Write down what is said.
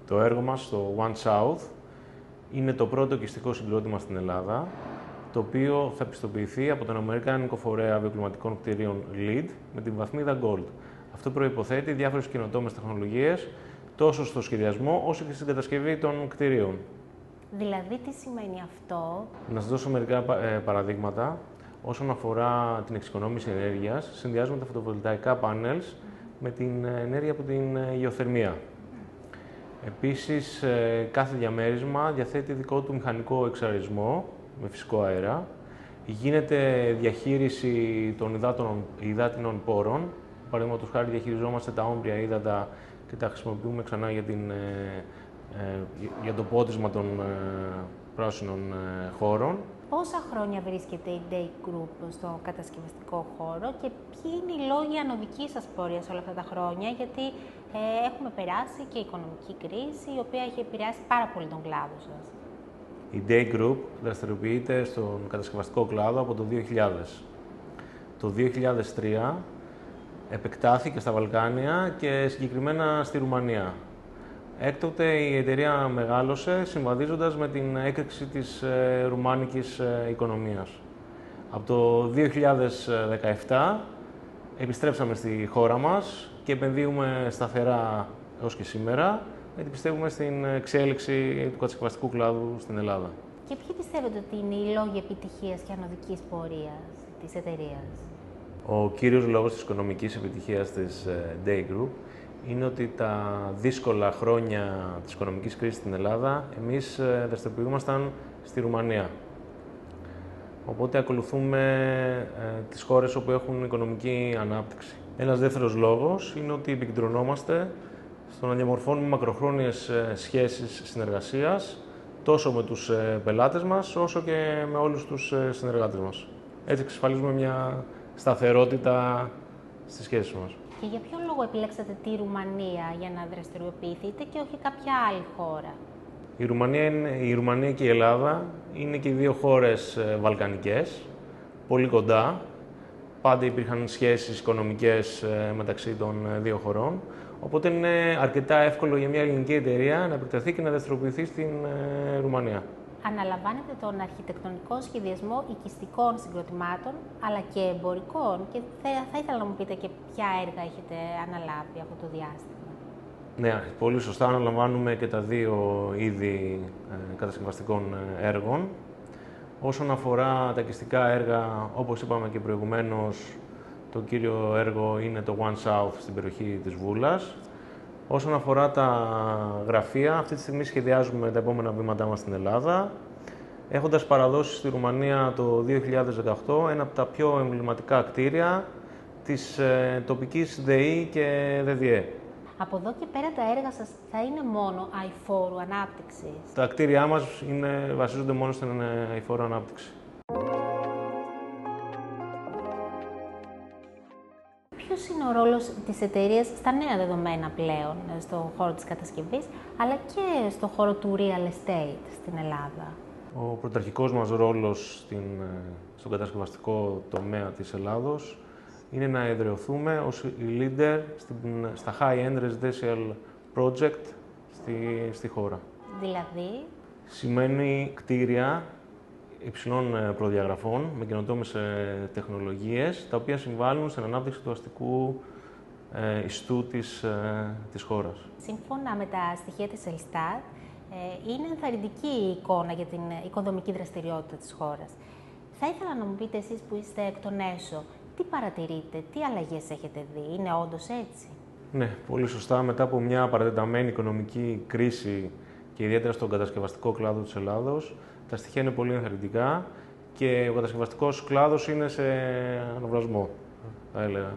Το έργο μας, το One South, είναι το πρώτο οικιστικό συγκρότημα στην Ελλάδα, το οποίο θα πιστοποιηθεί από τον Αμερικάνικο Φορέα Βιοκλιματικών Κτηρίων LEED με την βαθμίδα Gold. Αυτό προϋποθέτει διάφορες καινοτόμες τεχνολογίες, τόσο στο σχεδιασμό όσο και στην κατασκευή των κτηρίων. Δηλαδή, τι σημαίνει αυτό? Να σας δώσω μερικά παραδείγματα. Όσον αφορά την εξοικονόμηση ενέργειας, συνδυάζουμε τα φωτοβολταϊκά πάνελς με την ενέργεια από την γεωθερμία. Επίσης, κάθε διαμέρισμα διαθέτει δικό του μηχανικό εξαερισμό με φυσικό αέρα. Γίνεται διαχείριση των υδάτινων πόρων. Παραδείγματος χάρη, διαχειριζόμαστε τα όμπρια ύδατα και τα χρησιμοποιούμε ξανά για το πότισμα των πράσινων χώρων. Πόσα χρόνια βρίσκεται η Day Group στο κατασκευαστικό χώρο και ποιοι είναι οι λόγοι ανωδικής σας πορείας όλα αυτά τα χρόνια, γιατί έχουμε περάσει και οικονομική κρίση, η οποία έχει επηρεάσει πάρα πολύ τον κλάδο σας. Η Day Group δραστηριοποιείται στον κατασκευαστικό κλάδο από το 2000. Το 2003 επεκτάθηκε στα Βαλκάνια και συγκεκριμένα στη Ρουμανία. Έκτοτε η εταιρεία μεγάλωσε συμβαδίζοντας με την έκρηξη της ρουμάνικης οικονομίας. Από το 2017 επιστρέψαμε στη χώρα μας και επενδύουμε σταθερά έως και σήμερα, γιατί πιστεύουμε στην εξέλιξη του κατασκευαστικού κλάδου στην Ελλάδα. Και ποιοι πιστεύετε ότι είναι οι λόγοι επιτυχίας και ανωδικής πορείας της εταιρείας? Ο κύριος λόγος της οικονομικής επιτυχίας της Day Group είναι ότι τα δύσκολα χρόνια της οικονομικής κρίσης στην Ελλάδα, εμείς δραστηριοποιούμασταν στη Ρουμανία. Οπότε ακολουθούμε τις χώρες όπου έχουν οικονομική ανάπτυξη. Ένας δεύτερος λόγος είναι ότι επικεντρωνόμαστε στο να διαμορφώνουμε μακροχρόνιες σχέσεις συνεργασίας, τόσο με τους πελάτες μας, όσο και με όλους τους συνεργάτες μας. Έτσι εξασφαλίζουμε μια σταθερότητα στις σχέσεις μας. Και για ποιο λόγο επιλέξατε τη Ρουμανία για να δραστηριοποιηθείτε και όχι κάποια άλλη χώρα? Η Ρουμανία και η Ελλάδα είναι και οι δύο χώρες βαλκανικές, πολύ κοντά. Πάντα υπήρχαν σχέσεις οικονομικές μεταξύ των δύο χωρών. Οπότε είναι αρκετά εύκολο για μια ελληνική εταιρεία να επεκταθεί και να δραστηριοποιηθεί στην Ρουμανία. Αναλαμβάνετε τον αρχιτεκτονικό σχεδιασμό οικιστικών συγκροτημάτων, αλλά και εμπορικών. Και θα ήθελα να μου πείτε και ποια έργα έχετε αναλάβει αυτό το διάστημα. Ναι, πολύ σωστά αναλαμβάνουμε και τα δύο είδη κατασκευαστικών έργων. Όσον αφορά τα οικιστικά έργα, όπως είπαμε και προηγουμένως, το κύριο έργο είναι το One South στην περιοχή της Βούλας. Όσον αφορά τα γραφεία, αυτή τη στιγμή σχεδιάζουμε τα επόμενα βήματά μας στην Ελλάδα, έχοντας παραδώσει στη Ρουμανία το 2018 ένα από τα πιο εμβληματικά κτίρια της τοπικής ΔΕΗ και ΔΔΕ. Από εδώ και πέρα τα έργα σας θα είναι μόνο αειφόρου ανάπτυξης? Τα κτίρια μας βασίζονται μόνο στην αειφόρου ανάπτυξη. Ποιος είναι ο ρόλος της εταιρείας στα νέα δεδομένα πλέον, στον χώρο της κατασκευής, αλλά και στον χώρο του real estate στην Ελλάδα? Ο πρωταρχικός μας ρόλος στον κατασκευαστικό τομέα της Ελλάδος είναι να εδραιωθούμε ως η leader στα high-end residential project στη χώρα. Δηλαδή? Σημαίνει κτίρια υψηλών προδιαγραφών με καινοτόμες τεχνολογίες, τα οποία συμβάλλουν στην ανάπτυξη του αστικού ιστού της χώρας. Σύμφωνα με τα στοιχεία της Ελστάτ, είναι ενθαρρυντική η εικόνα για την οικοδομική δραστηριότητα της χώρας. Θα ήθελα να μου πείτε εσείς που είστε εκ των έσω, τι παρατηρείτε, τι αλλαγές έχετε δει, είναι όντως έτσι? Ναι, πολύ σωστά. Μετά από μια παρατεταμένη οικονομική κρίση και ιδιαίτερα στον κατασκευαστικό κλάδο της Ελλάδος, τα στοιχεία είναι πολύ ενθαρρυντικά και ο κατασκευαστικός κλάδος είναι σε αναβρασμό, θα έλεγα.